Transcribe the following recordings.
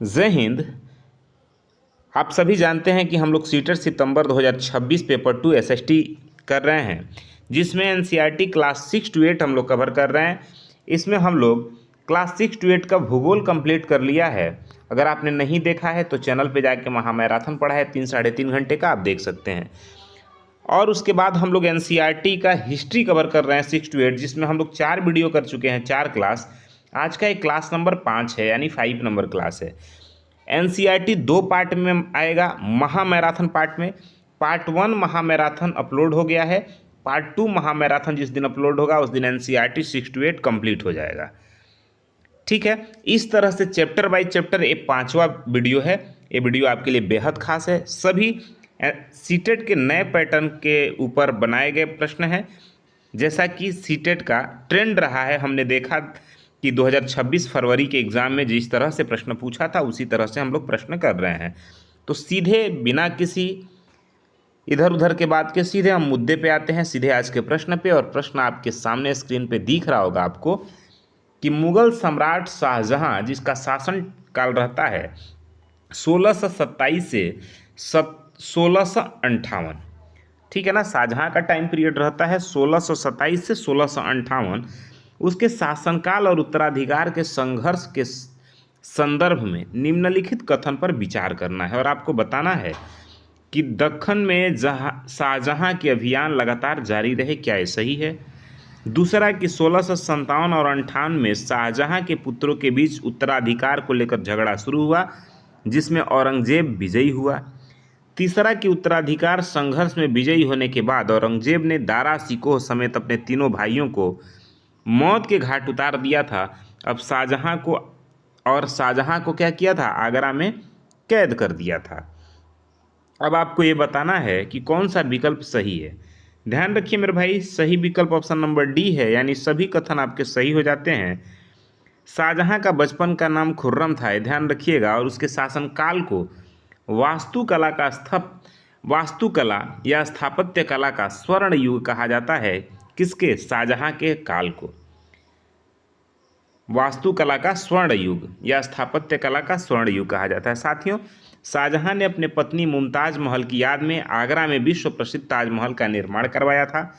जय हिंद। आप सभी जानते हैं कि हम लोग सीटेट सितंबर 2026 पेपर 2 एसएसटी कर रहे हैं, जिसमें एनसीईआरटी क्लास 6 to 8 हम लोग कवर कर रहे हैं। इसमें हम लोग क्लास 6 to 8 का भूगोल कंप्लीट कर लिया है। अगर आपने नहीं देखा है तो चैनल पे जाके महामैराथन पढ़ा है 3 साढ़े 3 घंटे का, आप देख सकते हैं। और उसके बाद हम लोग एनसीईआरटी का हिस्ट्री कवर कर रहे हैं 6 to 8, जिसमें हम लोग 4 वीडियो कर चुके हैं, 4 क्लास। आज का एक क्लास नंबर 5 है, यानी 5 नंबर क्लास है। एनसीईआरटी 2 पार्ट में आएगा। महामैराथन पार्ट में पार्ट 1 महामैराथन अपलोड हो गया है। पार्ट 2 महामैराथन जिस दिन अपलोड होगा उस दिन एनसीईआरटी 6 to 8 कंप्लीट हो जाएगा। ठीक है, इस तरह से चैप्टर बाय चैप्टर ये 5वां वीडियो है। ये वीडियो आपके लिए बेहद खास है। सभी सीटेट के नए पैटर्न के ऊपर बनाए गए प्रश्न हैं। जैसा कि सीटेट का ट्रेंड रहा है, हमने देखा कि 2026 फरवरी के एग्ज़ाम में जिस तरह से प्रश्न पूछा था उसी तरह से हम लोग प्रश्न कर रहे हैं। तो सीधे बिना किसी इधर उधर के बात के सीधे हम मुद्दे पे आते हैं, सीधे आज के प्रश्न पे। और प्रश्न आपके सामने स्क्रीन पे दिख रहा होगा आपको कि मुगल सम्राट शाहजहां, जिसका शासन काल रहता है 1627 से 1658, ठीक है ना। शाहजहां का टाइम पीरियड रहता है 1627 से 1658। उसके शासनकाल और उत्तराधिकार के संघर्ष के संदर्भ में निम्नलिखित कथन पर विचार करना है। और आपको बताना है कि दक्कन में शाहजहां के अभियान लगातार जारी रहे, क्या ये सही है। दूसरा कि 1657 और 58 में शाहजहां के पुत्रों के बीच उत्तराधिकार को लेकर झगड़ा शुरू हुआ, जिसमें औरंगजेब विजयी हुआ। तीसरा कि उत्तराधिकार संघर्ष में विजयी होने के बाद औरंगजेब ने दारा शिकोह समेत अपने तीनों भाइयों को मौत के घाट उतार दिया था। अब शाहजहां को क्या किया था, आगरा में कैद कर दिया था। अब आपको ये बताना है कि कौन सा विकल्प सही है। ध्यान रखिए मेरे भाई, सही विकल्प ऑप्शन नंबर डी है, यानी सभी कथन आपके सही हो जाते हैं। शाहजहां का बचपन का नाम खुर्रम था, ये ध्यान रखिएगा। और उसके शासनकाल को वास्तुकला या स्थापत्य कला का स्वर्ण युग कहा जाता है। किसके? शाहजहां के काल को वास्तुकला का स्वर्ण युग या स्थापत्य कला का स्वर्ण युग कहा जाता है। साथियों, शाहजहां ने अपने पत्नी मुमताज महल की याद में आगरा में विश्व प्रसिद्ध ताजमहल का निर्माण करवाया था।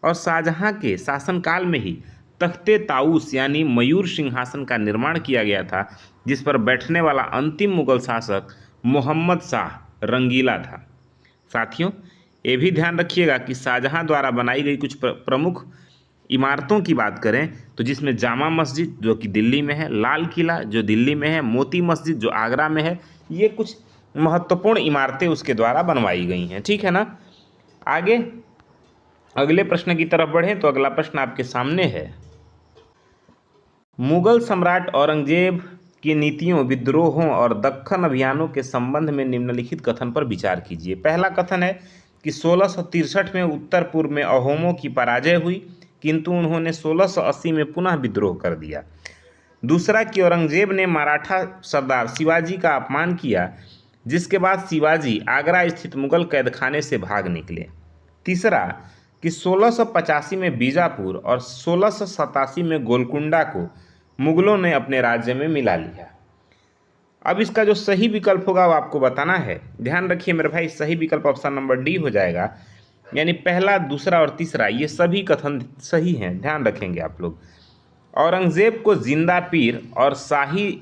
और शाहजहां के शासनकाल में ही तख्ते ताऊस यानी मयूर सिंहासन का निर्माण किया गया था, जिस पर बैठने वाला अंतिम मुगल शासक मोहम्मद शाह रंगीला था। साथियों, ये भी ध्यान रखिएगा कि शाहजहां द्वारा बनाई गई कुछ प्रमुख इमारतों की बात करें तो जिसमें जामा मस्जिद जो कि दिल्ली में है, लाल किला जो दिल्ली में है, मोती मस्जिद जो आगरा में है, ये कुछ महत्वपूर्ण इमारतें उसके द्वारा बनवाई गई हैं। ठीक है ना। आगे अगले प्रश्न की तरफ बढ़ें तो अगला प्रश्न आपके सामने है। मुगल सम्राट औरंगजेब की नीतियों, विद्रोहों और दक्कन अभियानों के संबंध में निम्नलिखित कथन पर विचार कीजिए। पहला कथन है कि 1663 में उत्तर पूर्व में अहोमों की पराजय हुई, किंतु उन्होंने 1680 में पुनः विद्रोह कर दिया। दूसरा कि औरंगजेब ने मराठा सरदार शिवाजी का अपमान किया, जिसके बाद शिवाजी आगरा स्थित मुगल कैदखाने से भाग निकले। तीसरा कि 1685 में बीजापुर और 1687 में गोलकुंडा को मुगलों ने अपने राज्य में मिला लिया। अब इसका जो सही विकल्प होगा वो आपको बताना है। ध्यान रखिए मेरे भाई, सही विकल्प ऑप्शन नंबर डी हो जाएगा, यानी पहला, दूसरा और तीसरा ये सभी कथन सही हैं। ध्यान रखेंगे आप लोग। औरंगजेब को जिंदा पीर और शाही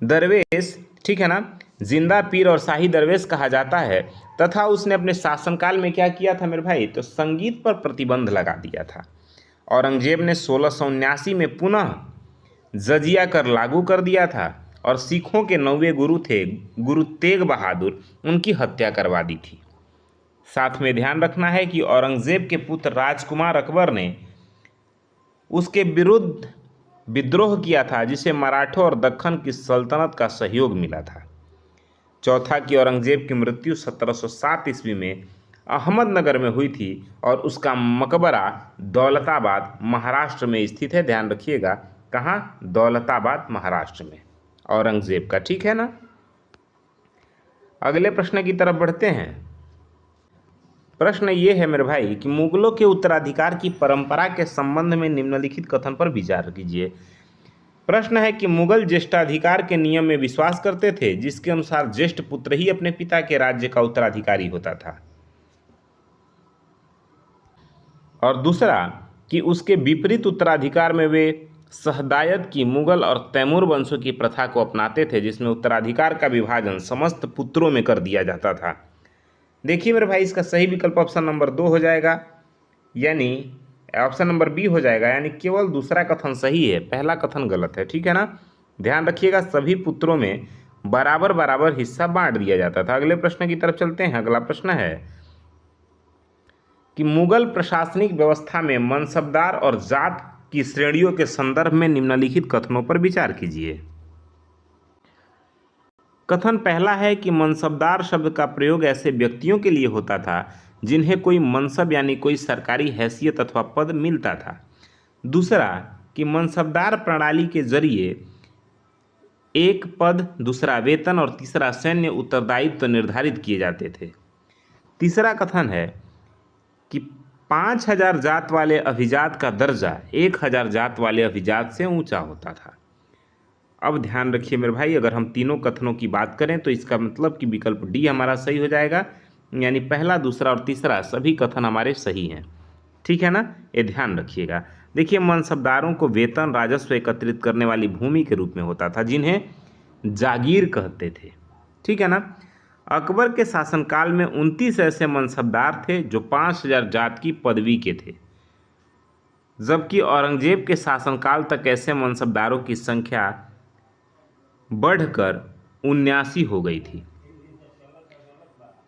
दरवेश, ठीक है ना, जिंदा पीर और शाही दरवेश कहा जाता है। तथा उसने अपने शासनकाल में क्या किया था मेरे भाई, तो संगीत पर प्रतिबंध लगा दिया था। औरंगजेब ने 1679 में पुनः जजिया कर लागू कर दिया था और सिखों के 9वें गुरु थे गुरु तेग बहादुर, उनकी हत्या करवा दी थी। साथ में ध्यान रखना है कि औरंगजेब के पुत्र राजकुमार अकबर ने उसके विरुद्ध विद्रोह किया था, जिसे मराठों और दक्कन की सल्तनत का सहयोग मिला था। चौथा कि औरंगजेब की मृत्यु 1707 ईस्वी में अहमदनगर में हुई थी और उसका मकबरा दौलताबाद महाराष्ट्र में स्थित है। ध्यान रखिएगा, कहाँ? दौलताबाद महाराष्ट्र में, औरंगजेब का। ठीक है ना। अगले प्रश्न की तरफ बढ़ते हैं। प्रश्न ये है मेरे भाई कि मुगलों के उत्तराधिकार की परंपरा के संबंध में निम्नलिखित कथन पर विचार कीजिए। प्रश्न है कि मुगल ज्येष्ठाधिकार के नियम में विश्वास करते थे, जिसके अनुसार ज्येष्ठ पुत्र ही अपने पिता के राज्य का उत्तराधिकारी होता था। और दूसरा कि उसके विपरीत उत्तराधिकार में वे सहदायद की मुगल और तैमूर वंशों की प्रथा को अपनाते थे, जिसमें उत्तराधिकार का विभाजन समस्त पुत्रों में कर दिया जाता था। देखिए मेरे भाई, इसका सही विकल्प ऑप्शन नंबर 2 हो जाएगा, यानी ऑप्शन नंबर बी हो जाएगा, यानी केवल दूसरा कथन सही है, पहला कथन गलत है। ठीक है ना, ध्यान रखिएगा, सभी पुत्रों में बराबर बराबर हिस्सा बांट दिया जाता था। अगले प्रश्न की तरफ चलते हैं। अगला प्रश्न है कि मुगल प्रशासनिक व्यवस्था में मनसबदार और जात की श्रेणियों के संदर्भ में निम्नलिखित कथनों पर विचार कीजिए। कथन पहला है कि मनसबदार शब्द का प्रयोग ऐसे व्यक्तियों के लिए होता था जिन्हें कोई मनसब यानी कोई सरकारी हैसियत अथवा पद मिलता था। दूसरा कि मनसबदार प्रणाली के जरिए एक पद, दूसरा वेतन और तीसरा सैन्य उत्तरदायित्व निर्धारित किए जाते थे। तीसरा कथन है कि 5000 जात वाले अभिजात का दर्जा 1000 जात वाले अभिजात से ऊंचा होता था। अब ध्यान रखिए मेरे भाई, अगर हम तीनों कथनों की बात करें तो इसका मतलब कि विकल्प डी हमारा सही हो जाएगा, यानी पहला, दूसरा और तीसरा सभी कथन हमारे सही हैं। ठीक है ना, ये ध्यान रखिएगा। देखिए, मनसबदारों को वेतन राजस्व एकत्रित करने वाली भूमि के रूप में होता था, जिन्हें जागीर कहते थे। ठीक है ना, अकबर के शासनकाल में 29 ऐसे मनसबदार थे जो 5000 जात की पदवी के थे, जबकि औरंगजेब के शासनकाल तक ऐसे मनसबदारों की संख्या बढ़कर 79 हो गई थी।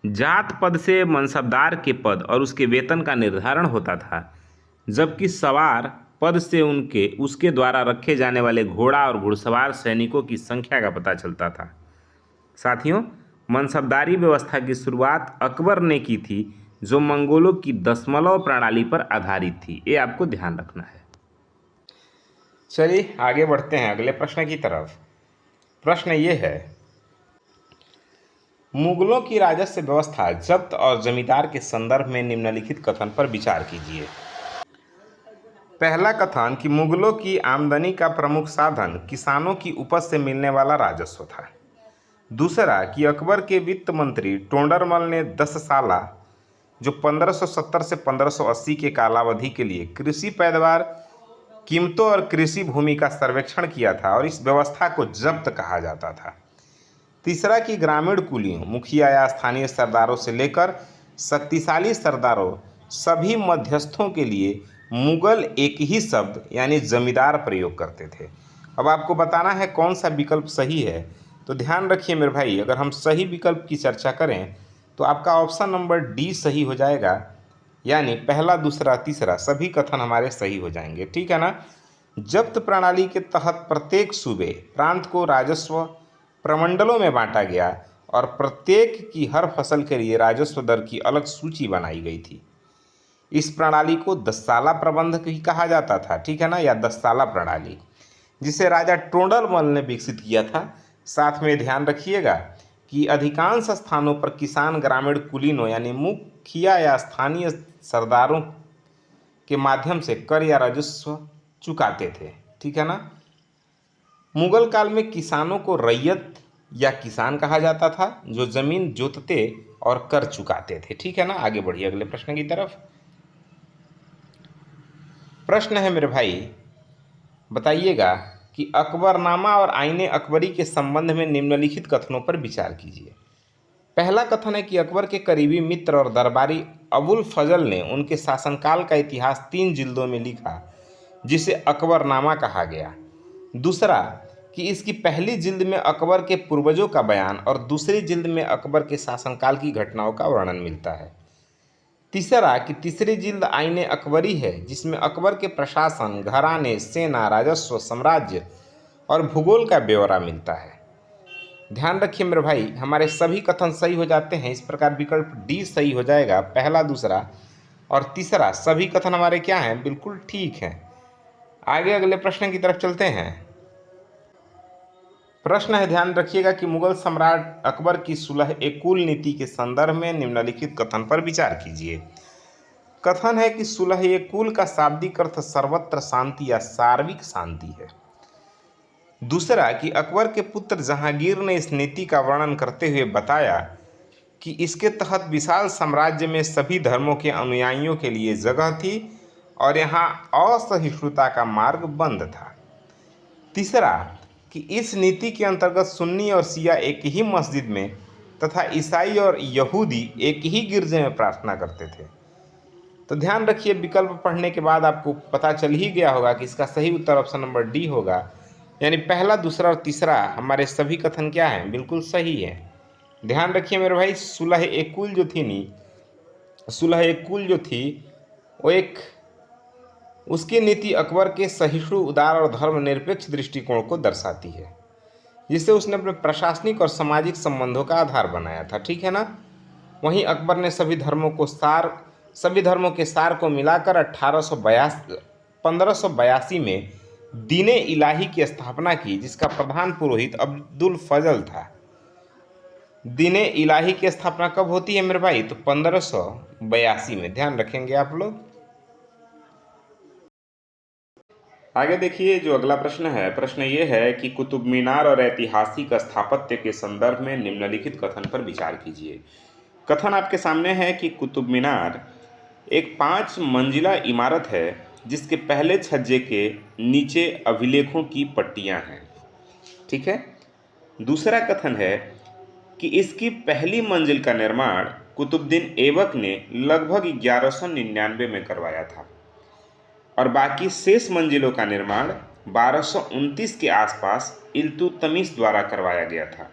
जात पद से मनसबदार के पद और उसके वेतन का निर्धारण होता था, जबकि सवार पद से उसके द्वारा रखे जाने वाले घोड़ा और घुड़सवार सैनिकों की संख्या का पता चलता था। साथियों, मनसबदारी व्यवस्था की शुरुआत अकबर ने की थी, जो मंगोलों की दशमलव प्रणाली पर आधारित थी। ये आपको ध्यान रखना है। चलिए आगे बढ़ते हैं अगले प्रश्न की तरफ। प्रश्न ये है, मुगलों की राजस्व व्यवस्था, जब्त और जमींदार के संदर्भ में निम्नलिखित कथन पर विचार कीजिए। पहला कथन कि मुगलों की आमदनी का प्रमुख साधन किसानों की उपज से मिलने वाला राजस्व था। दूसरा कि अकबर के वित्त मंत्री टोंडरमल ने 10 साला, जो 1570 से 1580 के कालावधि के लिए कृषि पैदावार, कीमतों और कृषि भूमि का सर्वेक्षण किया था और इस व्यवस्था को जब्त कहा जाता था। तीसरा कि ग्रामीण कुलियों, मुखिया या स्थानीय सरदारों से लेकर शक्तिशाली सरदारों, सभी मध्यस्थों के लिए मुगल एक ही शब्द यानी जमींदार प्रयोग करते थे। अब आपको बताना है कौन सा विकल्प सही है, तो ध्यान रखिए मेरे भाई, अगर हम सही विकल्प की चर्चा करें तो आपका ऑप्शन नंबर डी सही हो जाएगा, यानी पहला, दूसरा, तीसरा सभी कथन हमारे सही हो जाएंगे। ठीक है ना, जब्त प्रणाली के तहत प्रत्येक सूबे प्रांत को राजस्व प्रमंडलों में बांटा गया और प्रत्येक की हर फसल के लिए राजस्व दर की अलग सूची बनाई गई थी। इस प्रणाली को 10 साला प्रबंध भी कहा जाता था। ठीक है ना, या 10 साला प्रणाली, जिसे राजा टोंडरमल ने विकसित किया था। साथ में ध्यान रखिएगा कि अधिकांश स्थानों पर किसान ग्रामीण कुलीनों यानी मुखिया या स्थानीय सरदारों के माध्यम से कर या राजस्व चुकाते थे। ठीक है ना, मुगल काल में किसानों को रैयत या किसान कहा जाता था, जो जमीन जोतते और कर चुकाते थे। ठीक है ना, आगे बढ़िए अगले प्रश्न की तरफ। प्रश्न है मेरे भाई, बताइएगा कि अकबरनामा और आईने अकबरी के संबंध में निम्नलिखित कथनों पर विचार कीजिए। पहला कथन है कि अकबर के करीबी मित्र और दरबारी अबुल फजल ने उनके शासनकाल का इतिहास 3 जिल्दों में लिखा, जिसे अकबरनामा कहा गया। दूसरा कि इसकी पहली जिल्द में अकबर के पूर्वजों का बयान और दूसरी जिल्द में अकबर के शासनकाल की घटनाओं का वर्णन मिलता है। तीसरा कि तीसरी जिल्द आईने अकबरी है, जिसमें अकबर के प्रशासन, घराने, सेना, राजस्व, साम्राज्य और भूगोल का ब्यौरा मिलता है। ध्यान रखिए मेरे भाई, हमारे सभी कथन सही हो जाते हैं। इस प्रकार विकल्प डी सही हो जाएगा, पहला, दूसरा और तीसरा सभी कथन हमारे क्या हैं, बिल्कुल ठीक हैं। आगे अगले प्रश्न की तरफ चलते हैं। प्रश्न है, ध्यान रखिएगा कि मुगल सम्राट अकबर की सुलह-ए-कुल नीति के संदर्भ में निम्नलिखित कथन पर विचार कीजिए। कथन है कि सुलह-ए-कुल का शाब्दिक अर्थ सर्वत्र शांति या सार्विक शांति है। दूसरा कि अकबर के पुत्र जहांगीर ने इस नीति का वर्णन करते हुए बताया कि इसके तहत विशाल साम्राज्य में सभी धर्मों के अनुयायियों के लिए जगह थी और यहाँ असहिष्णुता का मार्ग बंद था। तीसरा कि इस नीति के अंतर्गत सुन्नी और शिया एक ही मस्जिद में तथा ईसाई और यहूदी एक ही गिरजे में प्रार्थना करते थे। तो ध्यान रखिए, विकल्प पढ़ने के बाद आपको पता चल ही गया होगा कि इसका सही उत्तर ऑप्शन नंबर डी होगा। यानी पहला, दूसरा और तीसरा हमारे सभी कथन क्या हैं, बिल्कुल सही है। ध्यान रखिए मेरे भाई, सुलह कुल जो थी वो एक उसकी नीति अकबर के सहिष्णु, उदार और धर्मनिरपेक्ष दृष्टिकोण को दर्शाती है, जिसे उसने अपने प्रशासनिक और सामाजिक संबंधों का आधार बनाया था। ठीक है ना। वहीं अकबर ने सभी धर्मों के सार को मिलाकर 1582 में दीने इलाही की स्थापना की, जिसका प्रधान पुरोहित अब्दुल फजल था। दीने इलाही की स्थापना कब होती है मेरे भाई? तो 1582 में। ध्यान रखेंगे आप लोग। आगे देखिए, जो अगला प्रश्न है, प्रश्न ये है कि कुतुब मीनार और ऐतिहासिक स्थापत्य के संदर्भ में निम्नलिखित कथन पर विचार कीजिए। कथन आपके सामने है कि कुतुब मीनार एक 5 मंजिला इमारत है जिसके पहले छज्जे के नीचे अभिलेखों की पट्टियां हैं। ठीक है। दूसरा कथन है कि इसकी पहली मंजिल का निर्माण कुतुबुद्दीन ऐबक ने लगभग 1199 में करवाया था और बाकी शेष मंजिलों का निर्माण 1229 के आसपास इल्तुतमिश द्वारा करवाया गया था।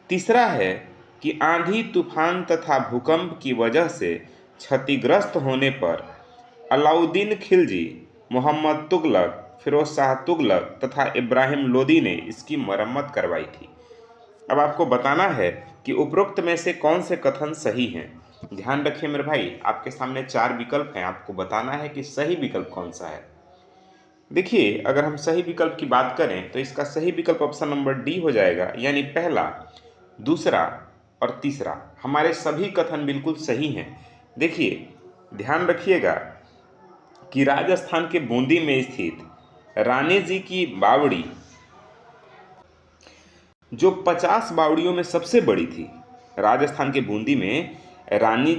तीसरा है कि आंधी, तूफान तथा भूकंप की वजह से क्षतिग्रस्त होने पर अलाउद्दीन खिलजी, मोहम्मद तुगलक, फिरोज शाह तुगलक तथा इब्राहिम लोदी ने इसकी मरम्मत करवाई थी। अब आपको बताना है कि उपरोक्त में से कौन से कथन सही हैं। ध्यान रखिए मेरे भाई, आपके सामने 4 विकल्प हैं, आपको बताना है कि सही विकल्प कौन सा है। देखिए, अगर हम सही विकल्प की बात करें तो इसका सही विकल्प ऑप्शन नंबर डी हो जाएगा, यानी पहला, दूसरा और तीसरा हमारे सभी कथन बिल्कुल सही हैं। देखिए, ध्यान रखिएगा कि राजस्थान के बूंदी में स्थित रानी जी की बावड़ी, जो 50 बावड़ियों में सबसे बड़ी थी, राजस्थान के बूंदी में रानी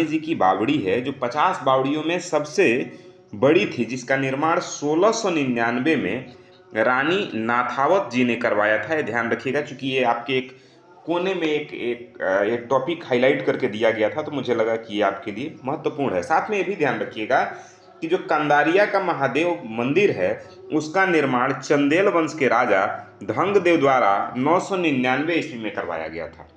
जी की बावड़ी है जो 50 बावड़ियों में सबसे बड़ी थी, जिसका निर्माण 1699 में रानी नाथावत जी ने करवाया था। ध्यान रखिएगा, क्योंकि ये आपके एक कोने में एक टॉपिक हाईलाइट करके दिया गया था, तो मुझे लगा कि ये आपके लिए महत्वपूर्ण है। साथ में ये भी ध्यान रखिएगा कि जो कंदारिया का महादेव मंदिर है उसका निर्माण चंदेल वंश के राजा धंगदेव द्वारा 999 ईस्वी में करवाया गया था।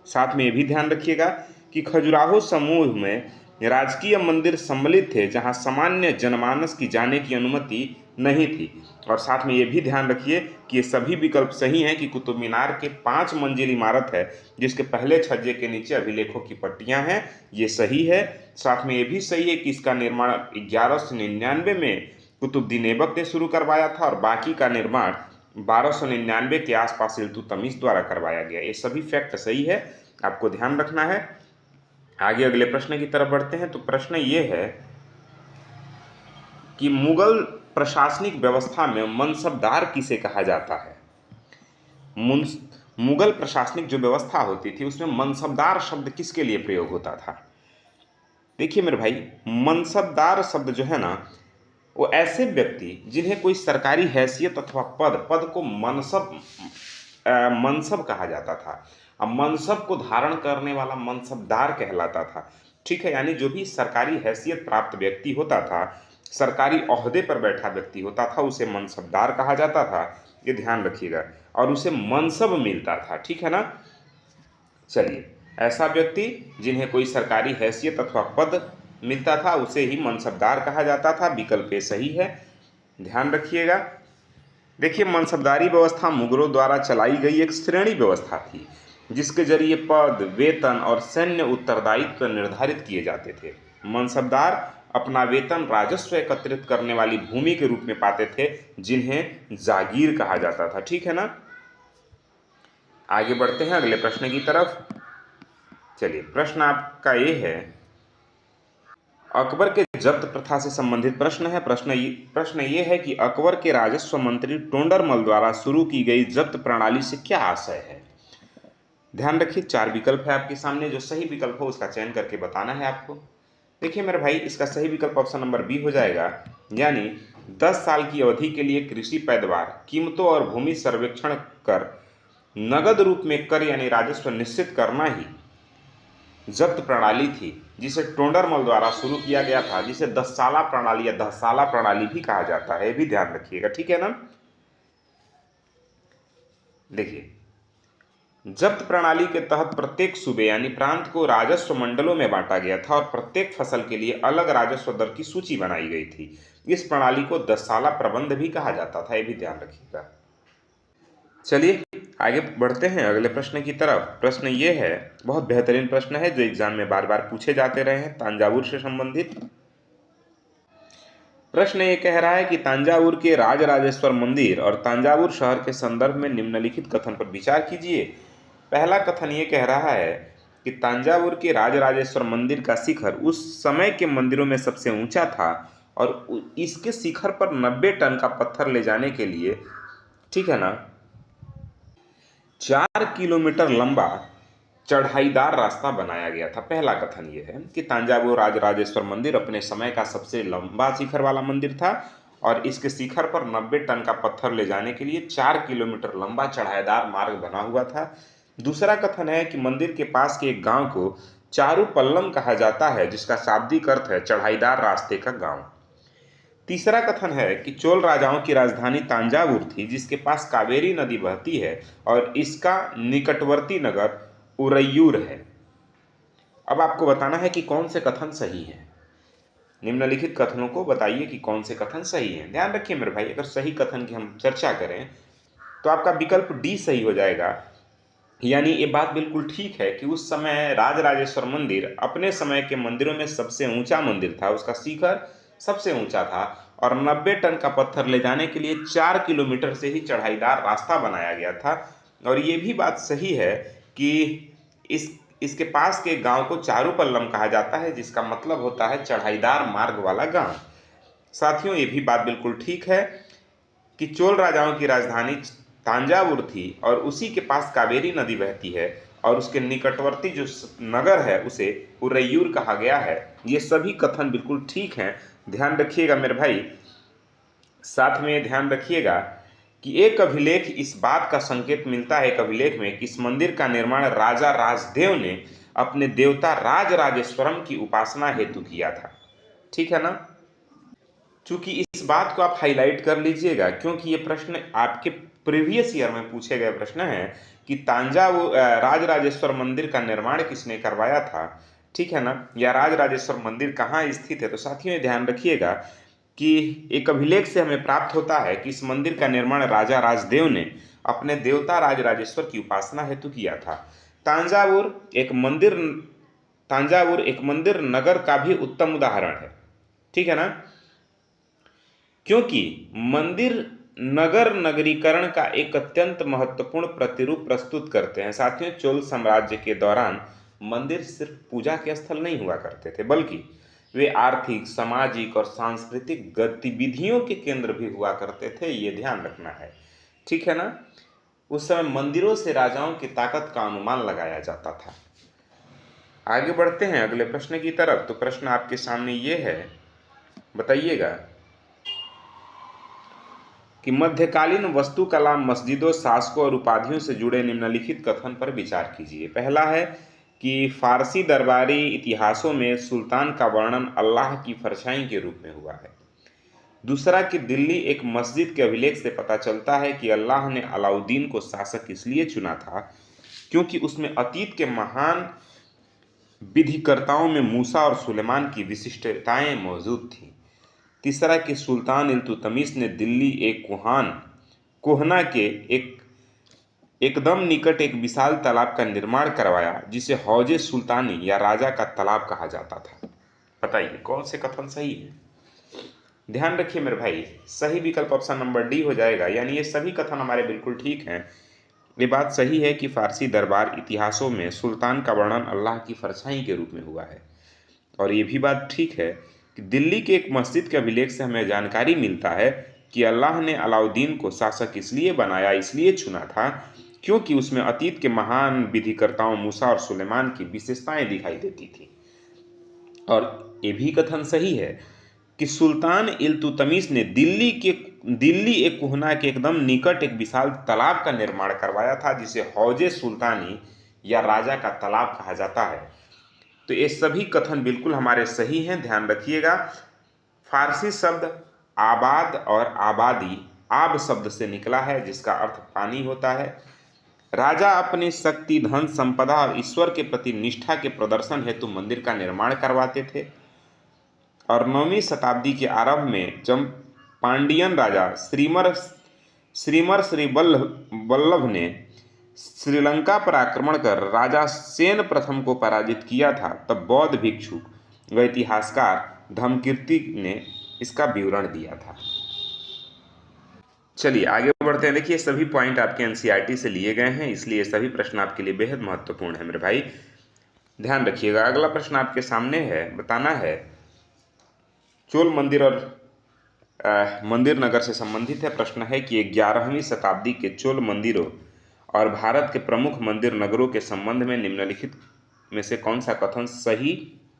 साथ में ये भी ध्यान रखिएगा कि खजुराहो समूह में राजकीय मंदिर सम्मिलित थे जहां सामान्य जनमानस की जाने की अनुमति नहीं थी। और साथ में ये भी ध्यान रखिए कि ये सभी विकल्प सही हैं कि कुतुब मीनार के 5 मंजिल इमारत है जिसके पहले छज्जे के नीचे अभिलेखों की पट्टियां हैं, ये सही है। साथ में ये भी सही है कि इसका निर्माण 1199 में कुतुबुद्दीन ऐबक ने शुरू करवाया था और बाकी का निर्माण 1299 के आसपास इल्तुतमिश द्वारा करवाया गया। ये सभी फैक्ट सही है, आपको ध्यान रखना है। आगे अगले प्रश्न की तरफ बढ़ते हैं। तो प्रश्न ये है कि मुगल प्रशासनिक व्यवस्था में मनसबदार किसे कहा जाता है? मुगल प्रशासनिक जो व्यवस्था होती थी उसमें मनसबदार शब्द किसके लिए प्रयोग होता था? देखिए मेरे भाई, मनसबदार शब्द जो है ना, वो ऐसे व्यक्ति जिन्हें कोई सरकारी हैसियत अथवा पद को मनसब कहा जाता था। अब मनसब को धारण करने वाला मनसबदार कहलाता था। ठीक है, यानी जो भी सरकारी हैसियत प्राप्त व्यक्ति होता था, सरकारी ओहदे पर बैठा व्यक्ति होता था, उसे मनसबदार कहा जाता था। ये ध्यान रखिएगा, और उसे मनसब मिलता था। ठीक है ना। चलिए, ऐसा व्यक्ति जिन्हें कोई सरकारी हैसियत अथवा पद मिलता था उसे ही मनसबदार कहा जाता था। विकल्प ए सही है, ध्यान रखिएगा। देखिए, मनसबदारी व्यवस्था मुगलों द्वारा चलाई गई एक श्रेणी व्यवस्था थी जिसके जरिए पद, वेतन और सैन्य उत्तरदायित्व निर्धारित किए जाते थे। मनसबदार अपना वेतन राजस्व एकत्रित करने वाली भूमि के रूप में पाते थे, जिन्हें जागीर कहा जाता था। ठीक है ना। आगे बढ़ते हैं अगले प्रश्न की तरफ। चलिए, प्रश्न आपका ये है, अकबर के जब्त प्रथा से संबंधित प्रश्न है। प्रश्न ये है कि अकबर के राजस्व मंत्री टोंडरमल द्वारा शुरू की गई जब्त प्रणाली से क्या आशय है। ध्यान रखिए 4 विकल्प है आपके सामने, जो सही विकल्प हो उसका चयन करके बताना है आपको। देखिए मेरे भाई, इसका सही विकल्प ऑप्शन नंबर बी हो जाएगा, यानी 10 साल की अवधि के लिए कृषि पैदावार, कीमतों और भूमि सर्वेक्षण कर नगद रूप में कर यानी राजस्व निश्चित करना ही जब्त प्रणाली थी, जिसे टोंडरमल द्वारा शुरू किया गया था, जिसे 10 साला प्रणाली या 10 साला प्रणाली भी कहा जाता है, भी ध्यान रखिएगा, ठीक है ना। देखिए, जब्त प्रणाली के तहत प्रत्येक सूबे यानी प्रांत को राजस्व मंडलों में बांटा गया था और प्रत्येक फसल के लिए अलग राजस्व दर की सूची बनाई गई थी। इस प्रणाली को 10 साला प्रबंध भी कहा जाता था, यह भी ध्यान रखिएगा। चलिए आगे बढ़ते हैं अगले प्रश्न की तरफ। प्रश्न ये है, बहुत बेहतरीन प्रश्न है जो एग्जाम में बार बार पूछे जाते रहे हैं, तांजावुर से संबंधित। प्रश्न ये कह रहा है कि तांजावुर के राजराजेश्वर मंदिर और तांजावुर शहर के संदर्भ में निम्नलिखित कथन पर विचार कीजिए। पहला कथन ये कह रहा है कि तांजावुर के राजराजेश्वर मंदिर का शिखर उस समय के मंदिरों में सबसे ऊंचा था और इसके शिखर पर 90 टन का पत्थर ले जाने के लिए, ठीक है ना, 4 किलोमीटर लंबा चढ़ाईदार रास्ता बनाया गया था। पहला कथन यह है कि तांजावुर राजराजेश्वर मंदिर अपने समय का सबसे लंबा शिखर वाला मंदिर था और इसके शिखर पर 90 टन का पत्थर ले जाने के लिए 4 किलोमीटर लंबा चढ़ाईदार मार्ग बना हुआ था। दूसरा कथन है कि मंदिर के पास के एक गांव को चारूपल्लम कहा जाता है, जिसका शाब्दिक अर्थ है चढ़ाईदार रास्ते का गांव। तीसरा कथन है कि चोल राजाओं की राजधानी तांजावुर थी, जिसके पास कावेरी नदी बहती है और इसका निकटवर्ती नगर उरैयूर है। अब आपको बताना है कि कौन से कथन सही है। निम्नलिखित कथनों को बताइए कि कौन से कथन सही हैं। ध्यान रखिए मेरे भाई, अगर सही कथन की हम चर्चा करें तो आपका विकल्प डी सही हो जाएगा, यानी ये बात बिल्कुल ठीक है कि उस समय राजराजेश्वर मंदिर अपने समय के मंदिरों में सबसे ऊंचा मंदिर था, उसका शिखर सबसे ऊंचा था और 90 टन का पत्थर ले जाने के लिए 4 किलोमीटर से ही चढ़ाईदार रास्ता बनाया गया था। और ये भी बात सही है कि इसके पास के गांव को चारूपल्लम कहा जाता है, जिसका मतलब होता है चढ़ाईदार मार्ग वाला गांव। साथियों, ये भी बात बिल्कुल ठीक है कि चोल राजाओं की राजधानी तांजावुर थी और उसी के पास कावेरी नदी बहती है और उसके निकटवर्ती जो नगर है उसे उरैयूर कहा गया है। ये सभी कथन बिल्कुल ठीक हैं, ध्यान रखिएगा मेरे भाई। साथ में ध्यान रखिएगा कि एक अभिलेख इस बात का संकेत मिलता है, एक अभिलेख में, कि इस मंदिर का निर्माण राजा राजदेव ने अपने देवता राजराजेश्वरम की उपासना हेतु किया था, ठीक है ना। चूंकि इस बात को आप हाईलाइट कर लीजिएगा क्योंकि ये प्रश्न आपके प्रीवियस ईयर में पूछे गए प्रश्न है कि तांजावुर राजराजेश्वर मंदिर का निर्माण किसने करवाया था, ठीक है ना, या राजराजेश्वर मंदिर कहाँ स्थित है। तो साथियों ये ध्यान रखिएगा कि एक अभिलेख से हमें प्राप्त होता है कि इस मंदिर का निर्माण राजा राजदेव ने अपने देवता राजराजेश्वर की उपासना हेतु किया था। तांजावुर एक मंदिर नगर का भी उत्तम उदाहरण है, ठीक है ना, क्योंकि मंदिर नगर नगरीकरण का एक अत्यंत महत्वपूर्ण प्रतिरूप प्रस्तुत करते हैं। साथियों, चोल साम्राज्य के दौरान मंदिर सिर्फ पूजा के स्थल नहीं हुआ करते थे, बल्कि वे आर्थिक, सामाजिक और सांस्कृतिक गतिविधियों के केंद्र भी हुआ करते थे, ये ध्यान रखना है, ठीक है ना। उस समय मंदिरों से राजाओं की ताकत का अनुमान लगाया जाता था। आगे बढ़ते हैं अगले प्रश्न की तरफ। तो प्रश्न आपके सामने ये है, बताइएगा कि मध्यकालीन वास्तुकला, मस्जिदों, शासकों और उपाधियों से जुड़े निम्नलिखित कथन पर विचार कीजिए। पहला है कि फारसी दरबारी इतिहासों में सुल्तान का वर्णन अल्लाह की परछाई के रूप में हुआ है। दूसरा कि दिल्ली एक मस्जिद के अभिलेख से पता चलता है कि अल्लाह ने अलाउद्दीन को शासक इसलिए चुना था क्योंकि उसमें अतीत के महान विधिकर्ताओं में मूसा और सुलेमान की विशिष्टताएं मौजूद थीं। तीसरा कि सुल्तान इल्तुतमिश ने दिल्ली एक कोहना के एकदम निकट एक विशाल तालाब का निर्माण करवाया, जिसे हौजे सुल्तानी या राजा का तालाब कहा जाता था। बताइए कौन से कथन सही है। ध्यान रखिए मेरे भाई, सही विकल्प ऑप्शन नंबर डी हो जाएगा, यानी ये सभी कथन हमारे बिल्कुल ठीक हैं। ये बात सही है कि फारसी दरबार इतिहासों में सुल्तान का वर्णन अल्लाह की परछाई के रूप में हुआ है, और ये भी बात ठीक है कि दिल्ली के एक मस्जिद के अभिलेख से हमें जानकारी मिलता है कि अल्लाह ने अलाउद्दीन को शासक इसलिए बनाया, इसलिए चुना था क्योंकि उसमें अतीत के महान विधिकर्ताओं मूसा और सुलेमान की विशेषताएं दिखाई देती थी। और ये भी कथन सही है कि सुल्तान इल्तुतमिश ने दिल्ली एक कोहना के एकदम निकट एक विशाल तालाब का निर्माण करवाया था, जिसे हौजे सुल्तानी या राजा का तालाब कहा जाता है। तो ये सभी कथन बिल्कुल हमारे सही हैं, ध्यान रखिएगा। फारसी शब्द आबाद और आबादी आब शब्द से निकला है, जिसका अर्थ पानी होता है। राजा अपनी शक्ति, धन संपदा और ईश्वर के प्रति निष्ठा के प्रदर्शन हेतु मंदिर का निर्माण करवाते थे। और 9वीं शताब्दी के आरंभ में जब पांडियन राजा श्रीमर श्री वल्लभ ने श्रीलंका पर आक्रमण कर राजा सेन प्रथम को पराजित किया था, तब बौद्ध भिक्षुक व इतिहासकार धम्मकीर्ति ने इसका विवरण दिया था। चलिए आगे बढ़ते हैं। देखिए सभी पॉइंट आपके एनसीईआरटी से लिए गए हैं, इसलिए सभी प्रश्न आपके लिए बेहद महत्वपूर्ण है मेरे भाई, ध्यान रखिएगा। अगला प्रश्न आपके सामने है, बताना है चोल मंदिर और मंदिर नगर से संबंधित है। प्रश्न है कि 11वीं शताब्दी के चोल मंदिरों और भारत के प्रमुख मंदिर नगरों के संबंध में निम्नलिखित में से कौन सा कथन सही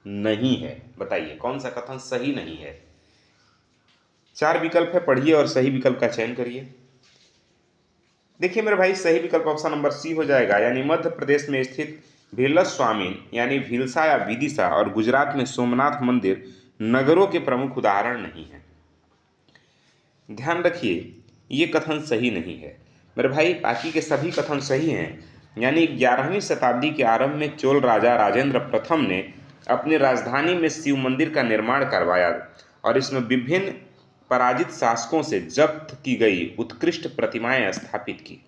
नहीं है? बताइए कौन सा कथन सही नहीं है। 4 विकल्प है, पढ़िए और सही विकल्प का चयन करिए। देखिए मेरे भाई सही विकल्प ऑप्शन नंबर सी हो जाएगा, यानी मध्य प्रदेश में स्थित भीलस्वामिन यानी भीलसा या विदिशा और गुजरात में सोमनाथ मंदिर नगरों के प्रमुख उदाहरण नहीं है। ध्यान रखिए ये कथन सही नहीं है मेरे भाई, बाकी के सभी कथन सही हैं। यानी 11वीं शताब्दी के आरंभ में चोल राजा राजेंद्र प्रथम ने अपनी राजधानी में शिव मंदिर का निर्माण करवाया और इसमें विभिन्न पराजित शासकों से जब्त की गई उत्कृष्ट प्रतिमाएं स्थापित की।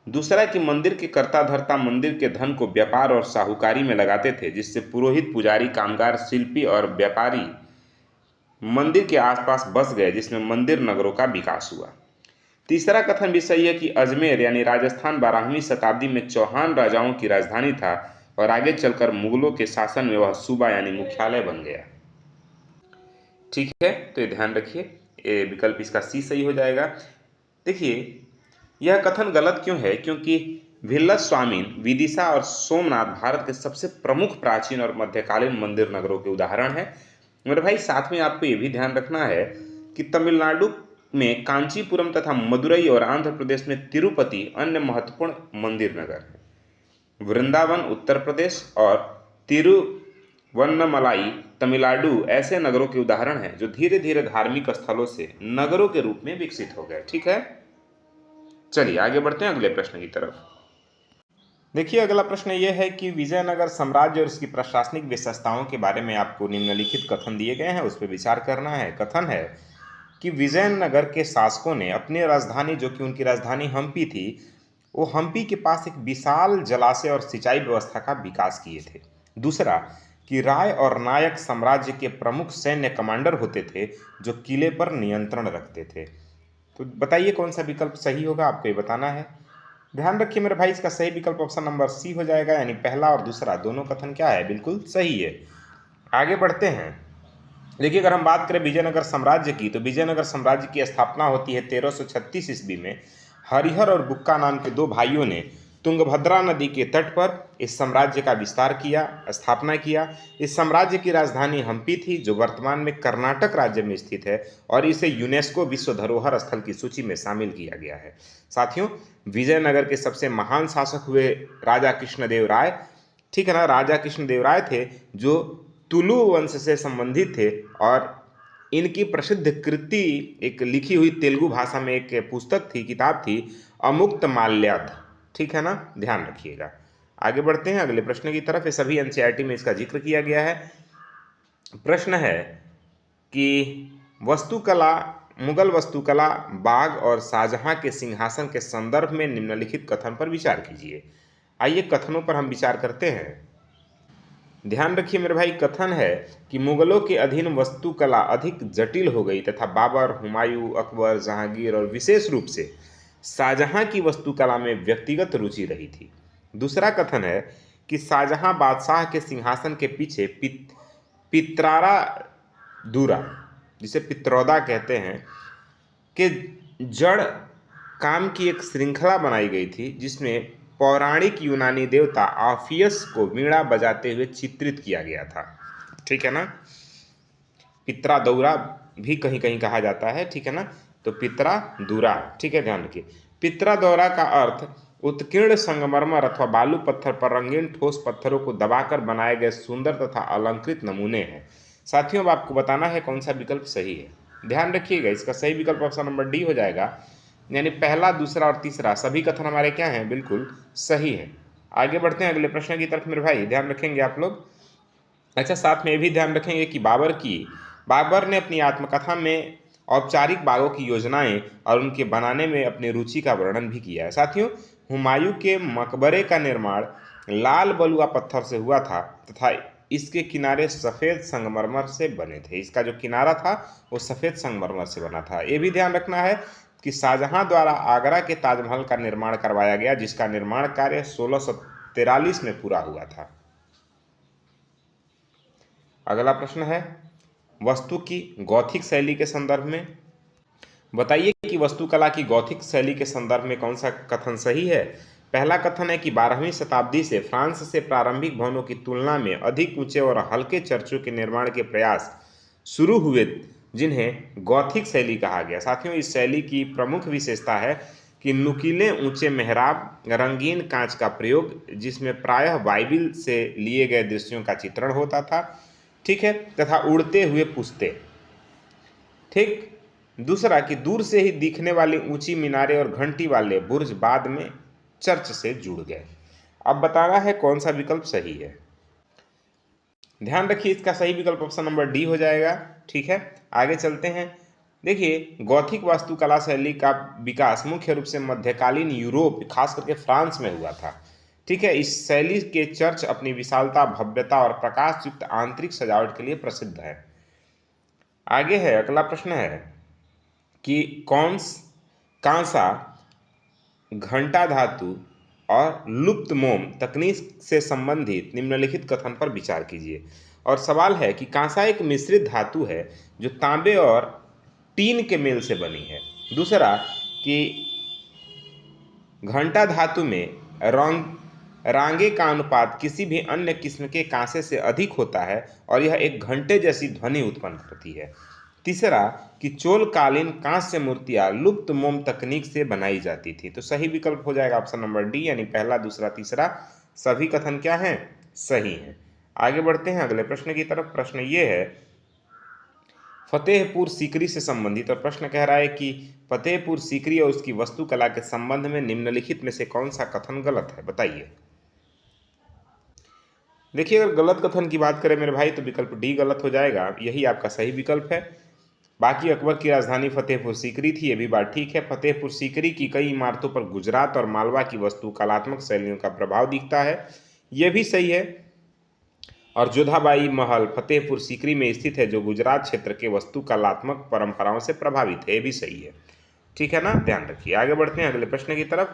दूसरा कि मंदिर के कर्ता धर्ता मंदिर के धन को व्यापार और साहूकारी में लगाते थे, जिससे पुरोहित, पुजारी, कामगार, शिल्पी और व्यापारी मंदिर के आसपास बस गए, जिसमें मंदिर नगरों का विकास हुआ। तीसरा कथन भी सही है कि अजमेर यानी राजस्थान 12वीं शताब्दी में चौहान राजाओं की राजधानी था और आगे चलकर मुगलों के शासन में वह सूबा यानी मुख्यालय बन गया। ठीक है, तो ये ध्यान रखिए, ये विकल्प इसका सी सही हो जाएगा। देखिए यह कथन गलत क्यों है? क्योंकि भीलस्वामिन, विदिशा और सोमनाथ भारत के सबसे प्रमुख प्राचीन और मध्यकालीन मंदिर नगरों के उदाहरण है मेरे भाई। साथ में आपको ये भी ध्यान रखना है कि तमिलनाडु में कांचीपुरम तथा मदुरई और आंध्र प्रदेश में तिरुपति अन्य महत्वपूर्ण मंदिर नगर हैं। वृंदावन उत्तर प्रदेश और तिरुवन्नमलाई तमिलनाडु ऐसे नगरों के उदाहरण हैं जो धीरे धीरे धार्मिक स्थलों से नगरों के रूप में विकसित हो गए। ठीक है, चलिए आगे बढ़ते हैं अगले प्रश्न की तरफ। देखिए अगला प्रश्न यह है कि विजयनगर साम्राज्य और इसकी प्रशासनिक विशेषताओं के बारे में आपको निम्नलिखित कथन दिए गए हैं, उस पर विचार करना है। कथन है कि विजयनगर के शासकों ने अपनी राजधानी, जो कि उनकी राजधानी हम्पी थी, वो हम्पी के पास एक विशाल जलाशय और सिंचाई व्यवस्था का विकास किए थे। दूसरा कि राय और नायक साम्राज्य के प्रमुख सैन्य कमांडर होते थे जो किले पर नियंत्रण रखते थे। तो बताइए कौन सा विकल्प सही होगा, आपको ये बताना है। ध्यान रखिए मेरे भाई, इसका सही विकल्प ऑप्शन नंबर सी हो जाएगा, यानी पहला और दूसरा दोनों कथन क्या है, बिल्कुल सही है। आगे बढ़ते हैं। देखिए अगर हम बात करें विजयनगर साम्राज्य की, तो विजयनगर साम्राज्य की स्थापना होती है 1336 ईस्वी में। हरिहर और बुक्का नाम के 2 भाइयों ने तुंगभद्रा नदी के तट पर इस साम्राज्य का विस्तार किया, स्थापना किया। इस साम्राज्य की राजधानी हम्पी थी, जो वर्तमान में कर्नाटक राज्य में स्थित है, और इसे यूनेस्को विश्व धरोहर स्थल की सूची में शामिल किया गया है। साथियों, विजयनगर के सबसे महान शासक हुए राजा कृष्णदेव राय। ठीक है ना, राजा कृष्णदेव राय थे जो तुलु वंश से संबंधित थे, और इनकी प्रसिद्ध कृति एक लिखी हुई तेलुगु भाषा में एक पुस्तक थी, किताब थी, अमुक्त माल्याद। ठीक है ना, ध्यान रखिएगा। आगे बढ़ते हैं अगले प्रश्न की तरफ। ये सभी एनसीईआरटी में इसका जिक्र किया गया है। प्रश्न है कि वास्तुकला, मुगल वास्तुकला, बाग और शाहजहां के सिंहासन के संदर्भ में निम्नलिखित कथन पर विचार कीजिए। आइए कथनों पर हम विचार करते हैं। ध्यान रखिए मेरे भाई, कथन है कि मुगलों के अधीन वास्तुकला अधिक जटिल हो गई तथा बाबर, हुमायूं, अकबर, जहांगीर और विशेष रूप से शाहजहां की वास्तुकला में व्यक्तिगत रुचि रही थी। दूसरा कथन है कि शाहजहां बादशाह के सिंहासन के पीछे पित्रारा दूरा, जिसे पित्रोदा कहते हैं, के जड़ काम की एक श्रृंखला बनाई गई थी जिसमें पौराणिक यूनानी देवता ऑफियस को वीणा बजाते हुए चित्रित किया गया था। ठीक है ना। पित्रा दौरा भी कहीं कहीं कहा जाता है, ठीक है ना। तो पित्रा दूरा, ठीक है, ध्यान रखिए। पित्रा दौरा का अर्थ उत्कीर्ण संगमरमर अथवा बालू पत्थर पर रंगीन ठोस पत्थरों को दबाकर बनाए गए सुंदर तथा अलंकृत नमूने हैं। साथियों, अब आपको बताना है कौन सा विकल्प सही है। ध्यान रखिएगा, इसका सही विकल्प ऑप्शन नंबर डी हो जाएगा, यानी पहला, दूसरा और तीसरा सभी कथन हमारे क्या हैं, बिल्कुल सही है। आगे बढ़ते हैं अगले प्रश्न की तरफ मेरे भाई, ध्यान रखेंगे आप लोग। अच्छा, साथ में ये भी ध्यान रखेंगे कि बाबर ने अपनी आत्मकथा में औपचारिक बागों की योजनाएं और उनके बनाने में अपनी रुचि का वर्णन भी किया है। साथियों, हुमायूं के मकबरे का निर्माण लाल बलुआ पत्थर से हुआ था तथा इसके किनारे सफ़ेद संगमरमर से बने थे। इसका जो किनारा था वो सफ़ेद संगमरमर से बना था। ये भी ध्यान रखना है कि शाहजहां द्वारा आगरा के ताजमहल का निर्माण करवाया गया, जिसका निर्माण कार्य 1643 में पूरा हुआ था। अगला प्रश्न है, वस्तु की गॉथिक शैली के संदर्भ में बताइए कि वास्तुकला की गॉथिक शैली के संदर्भ में कौन सा कथन सही है। पहला कथन है कि 12वीं शताब्दी से फ्रांस से प्रारंभिक भवनों की तुलना में अधिक ऊंचे और हल्के चर्चों के निर्माण के प्रयास शुरू हुए, जिन्हें गॉथिक शैली कहा गया। साथियों, इस शैली की प्रमुख विशेषता है कि नुकीले ऊंचे मेहराब, रंगीन कांच का प्रयोग, जिसमें प्रायः बाइबिल से लिए गए दृश्यों का चित्रण होता था, ठीक है, तथा उड़ते हुए पुश्ते। ठीक। दूसरा कि दूर से ही दिखने वाली ऊंची मीनारें और घंटी वाले बुर्ज बाद में चर्च से जुड़ गए। अब बताना है कौन सा विकल्प सही है। ध्यान रखिए, इसका सही विकल्प ऑप्शन नंबर डी हो जाएगा। ठीक है, आगे चलते हैं। देखिए, गॉथिक वास्तुकला शैली का विकास मुख्य रूप से मध्यकालीन यूरोप, खास करके फ्रांस में हुआ था। ठीक है, इस शैली के चर्च अपनी विशालता, भव्यता और प्रकाश युक्त आंतरिक सजावट के लिए प्रसिद्ध है। आगे है, अगला प्रश्न है कि कांसा, घंटा धातु और लुप्त मोम तकनीक से संबंधित निम्नलिखित कथन पर विचार कीजिए। और सवाल है कि कांसा एक मिश्रित धातु है जो तांबे और टीन के मेल से बनी है। दूसरा कि घंटा धातु में रांगे का अनुपात किसी भी अन्य किस्म के कांसे से अधिक होता है और यह एक घंटे जैसी ध्वनि उत्पन्न करती है। तीसरा कि चोल कालीन कांस्य मूर्तियां लुप्त मोम तकनीक से बनाई जाती थी। तो सही विकल्प हो जाएगा ऑप्शन नंबर डी, यानी पहला, दूसरा, तीसरा सभी कथन क्या हैं, सही हैं। आगे बढ़ते हैं अगले प्रश्न की तरफ। प्रश्न ये है फतेहपुर सीकरी से संबंधित, और प्रश्न कह रहा है कि फतेहपुर सीकरी और उसकी वास्तुकला के संबंध में निम्नलिखित में से कौन सा कथन गलत है, बताइए। देखिए, अगर गलत कथन की बात करें मेरे भाई तो विकल्प डी गलत हो जाएगा, यही आपका सही विकल्प है। बाकी अकबर की राजधानी फतेहपुर सीकरी थी, ये भी बात ठीक है। फतेहपुर सीकरी की कई इमारतों पर गुजरात और मालवा की वास्तुकलात्मक शैलियों का प्रभाव दिखता है, यह भी सही है। और जोधाबाई महल फतेहपुर सीकरी में स्थित है, जो गुजरात क्षेत्र के वास्तुकलात्मक परंपराओं से प्रभावित है, ये भी सही है। ठीक है ना, ध्यान रखिए। आगे बढ़ते हैं अगले प्रश्न की तरफ।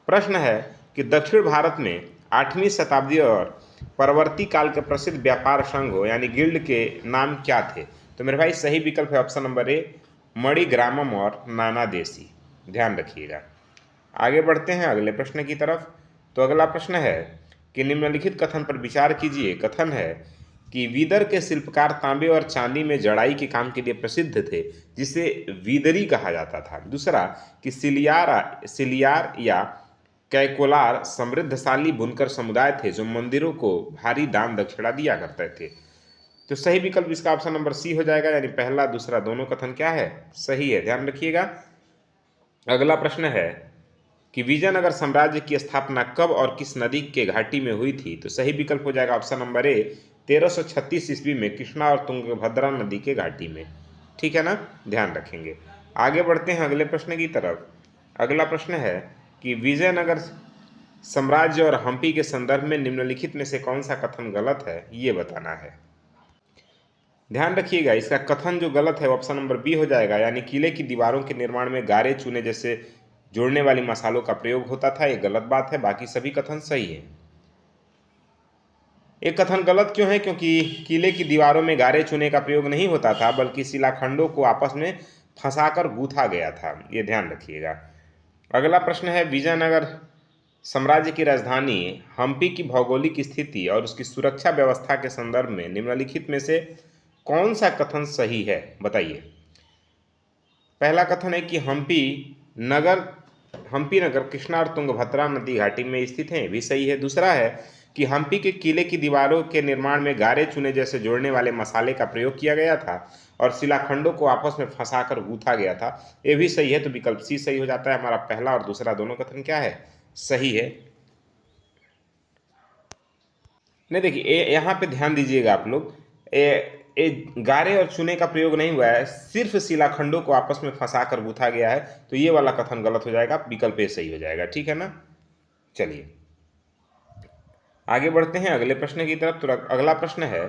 प्रश्न है कि दक्षिण भारत में 8वीं शताब्दी और परवर्ती काल के प्रसिद्ध व्यापार संघों यानी गिल्ड के नाम क्या थे। तो मेरे भाई सही विकल्प है ऑप्शन नंबर ए, मणिग्रामम और नाना देसी। ध्यान रखिएगा। आगे बढ़ते हैं अगले प्रश्न की तरफ। तो अगला प्रश्न है कि निम्नलिखित कथन पर विचार कीजिए। कथन है कि वीदर के शिल्पकार तांबे और चांदी में जड़ाई के काम के लिए प्रसिद्ध थे, जिसे वीदरी कहा जाता था। दूसरा कि सिलियार या कैकोलार समृद्धशाली बुनकर समुदाय थे जो मंदिरों को भारी दान दक्षिणा दिया करते थे। तो सही विकल्प इसका ऑप्शन नंबर सी हो जाएगा, यानी पहला, दूसरा दोनों कथन क्या है, सही है। ध्यान रखिएगा। अगला प्रश्न है कि विजयनगर साम्राज्य की स्थापना कब और किस नदी के घाटी में हुई थी। तो सही विकल्प हो जाएगा ऑप्शन नंबर ए, 1336 ईस्वी में कृष्णा और तुंगभद्रा नदी के घाटी में। ठीक है ना, ध्यान रखेंगे। आगे बढ़ते हैं अगले प्रश्न की तरफ। अगला प्रश्न है कि विजयनगर साम्राज्य और हम्पी के संदर्भ में निम्नलिखित में से कौन सा कथन गलत है, ये बताना है। ध्यान रखिएगा, इसका कथन जो गलत है ऑप्शन नंबर बी हो जाएगा, यानी किले की दीवारों के निर्माण में गारे, चूने जैसे जोड़ने वाली मसालों का प्रयोग होता था, ये गलत बात है। बाकी सभी कथन सही है। एक कथन गलत क्यों है? क्योंकि किले की दीवारों में गारे चूने का प्रयोग नहीं होता था, बल्कि शिलाखंडों को आपस में फंसाकर गूंथा गया था। ये ध्यान रखिएगा। अगला प्रश्न है, विजयनगर साम्राज्य की राजधानी हम्पी की भौगोलिक स्थिति और उसकी सुरक्षा व्यवस्था के संदर्भ में निम्नलिखित में से कौन सा कथन सही है? बताइए। पहला कथन है कि हम्पी नगर कृष्णा और तुंगभद्रा नदी घाटी में स्थित है, भी सही है। दूसरा है कि हम्पी के किले की दीवारों के निर्माण में गारे चूने जैसे जोड़ने वाले मसाले का प्रयोग किया गया था और शिलाखंडों को आपस में फंसाकर गूंथा गया था, ये भी सही है। तो विकल्प सी सही हो जाता है। हमारा पहला और दूसरा दोनों कथन क्या है? सही है। नहीं, देखिए यहाँ पे ध्यान दीजिएगा आप लोग, गारे और चूने का प्रयोग नहीं हुआ है, सिर्फ शिलाखंडों को आपस में फंसा कर गूंथा गया है, तो ये वाला कथन गलत हो जाएगा, विकल्प ए सही हो जाएगा। ठीक है ना? चलिए आगे बढ़ते हैं अगले प्रश्न की तरफ। तो अगला प्रश्न है,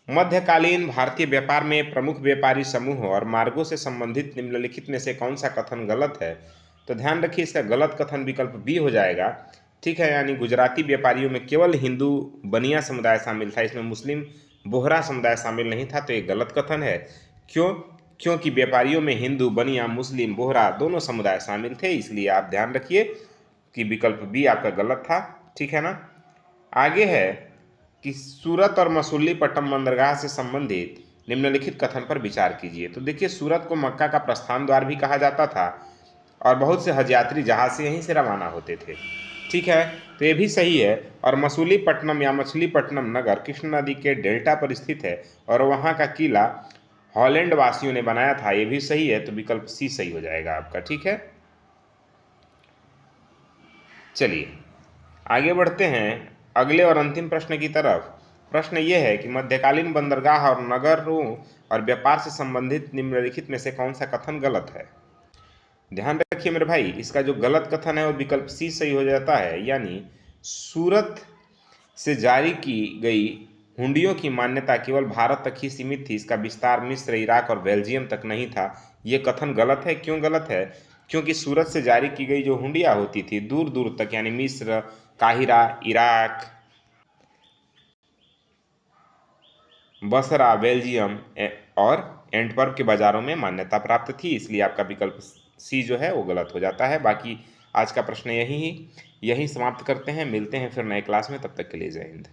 मध्यकालीन भारतीय व्यापार में प्रमुख व्यापारी समूह और मार्गों से संबंधित निम्नलिखित में से कौन सा कथन गलत है? तो ध्यान रखिए, इसका गलत कथन विकल्प बी हो जाएगा। ठीक है, यानी गुजराती व्यापारियों में केवल हिंदू बनिया समुदाय शामिल था, इसमें मुस्लिम बोहरा समुदाय शामिल नहीं था, तो ये गलत कथन है। क्यों? क्योंकि व्यापारियों में हिंदू बनिया मुस्लिम बोहरा दोनों समुदाय शामिल थे, इसलिए आप ध्यान रखिए कि विकल्प बी आपका गलत था। ठीक है ना? आगे है कि सूरत और मसूलीपट्टनम बंदरगाह से संबंधित निम्नलिखित कथन पर विचार कीजिए। तो देखिए, सूरत को मक्का का प्रस्थान द्वार भी कहा जाता था और बहुत से हज यात्री जहाज से यहीं से रवाना होते थे। ठीक है, तो ये भी सही है। और मसूलीपट्टनम या मछलीपट्टनम नगर कृष्ण नदी के डेल्टा पर स्थित है और वहाँ का किला हॉलैंड वासियों ने बनाया था, ये भी सही है। तो विकल्प सी सही हो जाएगा आपका। ठीक है, चलिए आगे बढ़ते हैं अगले और अंतिम प्रश्न की तरफ। प्रश्न ये है कि मध्यकालीन बंदरगाह और नगरों और व्यापार से संबंधित निम्नलिखित में से कौन सा कथन गलत है? ध्यान रखिए मेरे भाई, इसका जो गलत कथन है वो विकल्प सी सही हो जाता है। यानी सूरत से जारी की गई हुंडियों की मान्यता केवल भारत तक ही सीमित थी, इसका विस्तार मिस्र, इराक और बेल्जियम तक नहीं था। ये कथन गलत है। क्यों गलत है? क्योंकि सूरत से जारी की गई जो हुंडियाँ होती थी दूर दूर तक, यानी मिस्र, काहिरा, इराक, बसरा, बेल्जियम और एंटवर्प के बाज़ारों में मान्यता प्राप्त थी, इसलिए आपका विकल्प सी जो है वो गलत हो जाता है। बाकी आज का प्रश्न यही समाप्त करते हैं। मिलते हैं फिर नए क्लास में, तब तक के लिए जय हिंद।